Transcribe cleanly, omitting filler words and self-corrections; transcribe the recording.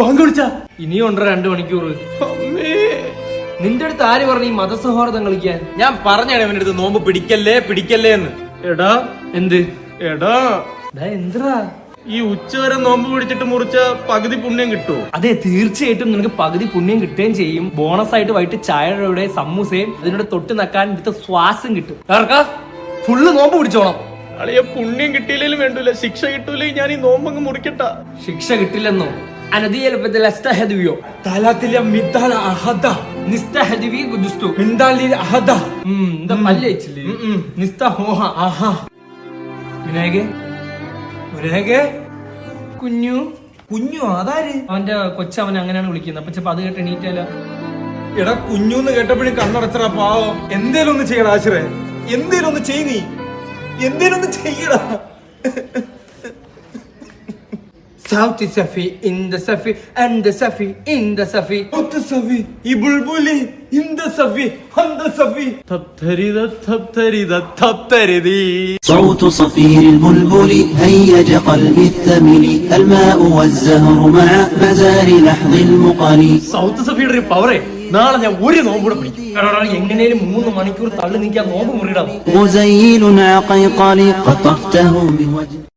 Bank വിളിച്ചാ ഇനിയും ഉണ്ടോ 2 മണിക്കൂർ. നിന്റെ അടുത്ത് ആര് പറഞ്ഞു ഈ മതസൗഹാർദ്ദം കളിക്കാൻ? ഞാൻ പറഞ്ഞാണ് അവന്റെ അടുത്ത് നോമ്പ് പിടിക്കല്ലേ എന്ന്. എടാ എന്ത് എടാ എന്തിനാ ഈ ഉച്ചവരെ നോമ്പ് പിടിച്ചിട്ട് മുറിച്ച പകുതി പുണ്യം കിട്ടുമോ? അതെ, തീർച്ചയായിട്ടും നിനക്ക് പകുതി പുണ്യം കിട്ടുകയും ചെയ്യും. ബോണസ് ആയിട്ട് വൈകിട്ട് ചായയുടെ സമൂസയും അതിനോട് തൊട്ട് നക്കാൻ എടുത്ത ശ്വാസം കിട്ടും. ഫുള്ള് നോമ്പ് പിടിച്ചോണം. അളിയ പുണ്യം കിട്ടിയില്ലേലും വേണ്ടൂല, ശിക്ഷ കിട്ടൂലേ ഞാൻ ഈ നോമ്പങ്ങ് മുറിക്കട്ട. ശിക്ഷ കിട്ടില്ലെന്നോ? അനദിയോ കുഞ്ഞു കുഞ്ഞു അതാര്? അവന്റെ കൊച്ചവൻ അങ്ങനെയാണ് വിളിക്കുന്നത്. അപ്പൊ ചിലപ്പോ അത് കേട്ട് എണീറ്റല്ല. എടാ കുഞ്ഞുന്ന് കേട്ടപ്പോഴും കണ്ണടച്ചടാ പാവം. എന്തേലും ഒന്ന് ചെയ്യടാ ആശ്രയ, എന്തേലും ഒന്ന് ചെയ്, നീ എന്തേലും ഒന്ന് ചെയ്യടാ. South Safi in the Safi and the Safi in the Safi. South Safi ഈ ബുൾബുലി in the Safi and the Safi. തപ്തരിതി صوت صفير البلبل هيج قلبي الثمل الماء والزهر مع مزار لحظ المقل. South സഫിയുടെ ഒരു പവറേ, നാളെ ഞാൻ ഒരു നോമ്പ് കൂടെ പിടിക്കും. എങ്ങനെയും 3 മണിക്കൂർ തള്ളി നീക്കാൻ നോമ്പ് മുറിയിടാം. غزيل عقيقل قطفته بوجه